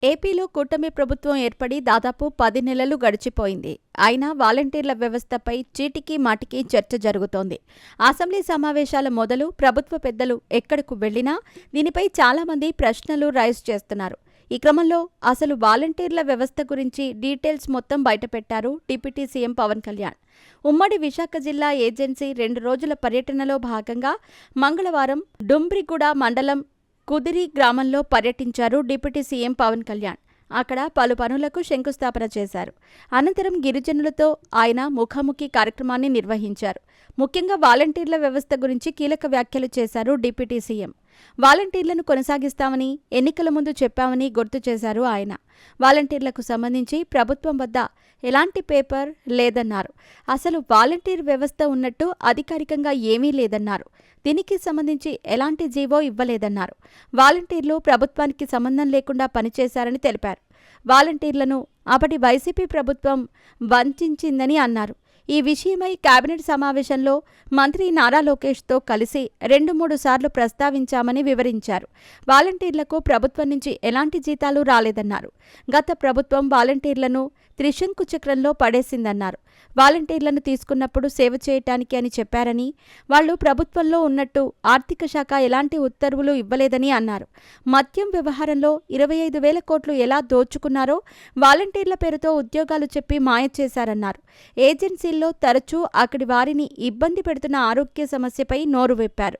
ఏపీలో కూటమి ప్రభుత్వం ఏర్పడి దాదాపు 10 నెలలు గడిచిపోయింది. అయినా వాలంటీర్ల వ్యవస్థపై చీటికి మాటికి చర్చ జరుగుతోంది. అసెంబ్లీ సమావేశాల మొదలు ప్రభుత్వ పెద్దలు ఎక్కడకు వెళ్లినా దీనిపై చాలామంది ప్రశ్నలు రైజ్ చేస్తున్నారు. ఈ క్రమంలో అసలు వాలంటీర్ల వ్యవస్థ గురించి డీటెయిల్స్ మొత్తం బయటపెట్టారు డిప్యూటీ సీఎం పవన్ కళ్యాణ్. ఉమ్మడి విశాఖ జిల్లా ఏజెన్సీ 2 రోజుల పర్యటనలో భాగంగా మంగళవారం డుంబ్రిగూడ మండలం కుదిరి గ్రామంలో పర్యటించారు డిప్యూటీ సీఎం పవన్ కళ్యాణ్. అక్కడ పలు పనులకు శంకుస్థాపన చేశారు. అనంతరం గిరిజనులతో ఆయన ముఖాముఖి కార్యక్రమాన్ని నిర్వహించారు. ముఖ్యంగా వాలంటీర్ల వ్యవస్థ గురించి కీలక వ్యాఖ్యలు చేశారు డిప్యూటీ సీఎం. వాలంటీర్లను కొనసాగిస్తామని ఎన్నికల ముందు చెప్పామని గుర్తు చేశారు ఆయన. వాలంటీర్లకు సంబంధించి ప్రభుత్వం వద్ద ఎలాంటి పేపర్ లేదన్నారు. అసలు వాలంటీర్ వ్యవస్థ ఉన్నట్టు అధికారికంగా ఏమీ లేదన్నారు. దీనికి సంబంధించి ఎలాంటి జీవో ఇవ్వలేదన్నారు. వాలంటీర్లు ప్రభుత్వానికి సంబంధం లేకుండా పనిచేశారని తెలిపారు. వాలంటీర్లను అప్పటి వైసీపీ ప్రభుత్వం వంచిందని అన్నారు. ఈ విషయమై కేబినెట్ సమావేశంలో మంత్రి నారా లోకేష్తో కలిసి 2-3 సార్లు ప్రస్తావించామని వివరించారు. వాలంటీర్లకు ప్రభుత్వం నుంచి ఎలాంటి జీతాలు రాలేదన్నారు. గత ప్రభుత్వం వాలంటీర్లను త్రిశంకు చక్రంలో పడేసిందన్నారు. వాలంటీర్లను తీసుకున్నప్పుడు సేవ చేయటానికి అని చెప్పారని, వాళ్లు ప్రభుత్వంలో ఉన్నట్టు ఆర్థిక శాఖ ఎలాంటి ఉత్తర్వులు ఇవ్వలేదని అన్నారు. మద్యం వ్యవహారంలో 25,000 కోట్లు ఎలా దోచుకున్నారో వాలంటీర్ల పేరుతో ఉద్యోగాలు చెప్పి మాయ చేశారన్నారు. ఏజెన్సీల్లో తరచూ అక్కడి వారిని ఇబ్బంది పెడుతున్న ఆరోగ్య సమస్యపై నోరు విప్పారు.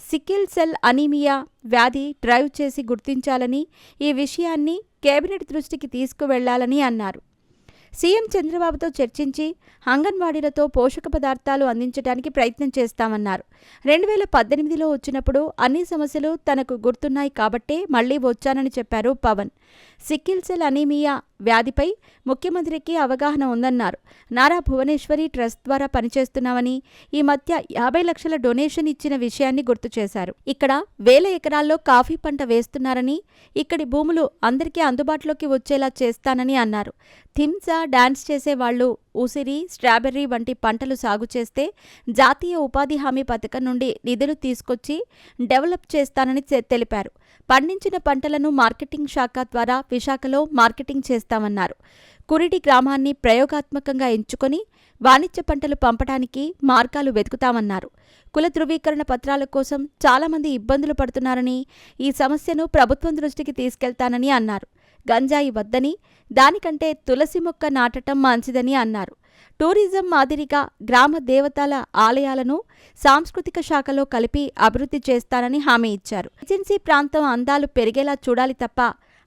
సికిల్ సెల్ అనీమియా వ్యాధి డ్రైవ్ చేసి గుర్తించాలని, ఈ విషయాన్ని కేబినెట్ దృష్టికి తీసుకువెళ్లాలని అన్నారు. సీఎం చంద్రబాబుతో చర్చించి అంగన్వాడీలతో పోషక పదార్థాలు అందించడానికి ప్రయత్నం చేస్తామన్నారు. 2018లో వచ్చినప్పుడు అన్ని సమస్యలు తనకు గుర్తున్నాయి కాబట్టే మళ్లీ వచ్చానని చెప్పారు పవన్. సికిల్ సెల్ అనీమియా వ్యాధిపై ముఖ్యమంత్రికి అవగాహన ఉందన్నారు. నారా భువనేశ్వరి ట్రస్ట్ ద్వారా పనిచేస్తున్నామని, ఈ మధ్య 50 లక్షల డొనేషన్ ఇచ్చిన విషయాన్ని గుర్తు చేశారు. ఇక్కడ 1000 ఎకరాల్లో కాఫీ పంట వేస్తున్నారని, ఇక్కడి భూములు అందరికీ అందుబాటులోకి వచ్చేలా చేస్తానని అన్నారు. థింసా డాన్స్ చేసేవాళ్లు ఉసిరి, స్ట్రాబెర్రీ వంటి పంటలు సాగు చేస్తే జాతీయ ఉపాధి హామీ పథకం నుండి నిధులు తీసుకొచ్చి డెవలప్ చేస్తానని తెలిపారు. పండించిన పంటలను మార్కెటింగ్ శాఖ ద్వారా విశాఖలో మార్కెటింగ్ చేస్తామన్నారు. కురిడి గ్రామాన్ని ప్రయోగాత్మకంగా ఎంచుకొని వాణిజ్య పంటలు పంపడానికి మార్గాలు వెతుకుతామన్నారు. కుల ధృవీకరణ పత్రాల కోసం చాలామంది ఇబ్బందులు పడుతున్నారని, ఈ సమస్యను ప్రభుత్వం దృష్టికి తీసుకెళ్తానని అన్నారు. గంజాయి వద్దని, దానికంటే తులసి మొక్క నాటటం మంచిదని అన్నారు. టూరిజం మాదిరిగా గ్రామ దేవతల ఆలయాలను సాంస్కృతిక శాఖలో కలిపి అభివృద్ధి చేస్తానని హామీ ఇచ్చారు. ఏజెన్సీ ప్రాంతం అందాలు పెరిగేలా చూడాలి తప్ప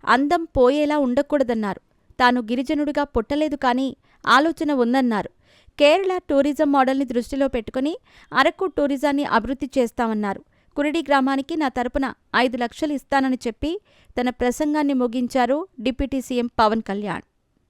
అందం పోయేలా ఉండకూడదన్నారు. తాను గిరిజనుడిగా పుట్టలేదు కానీ ఆలోచన ఉందన్నారు. కేరళ టూరిజం మోడల్ని దృష్టిలో పెట్టుకుని అరకు టూరిజాన్ని అభివృద్ధి చేస్తామన్నారు. కురిడి గ్రామానికి నా తరపున 5 లక్షలు ఇస్తానని చెప్పి తన ప్రసంగాన్ని ముగించారు డిప్యూటీ సీఎం పవన్ కళ్యాణ్.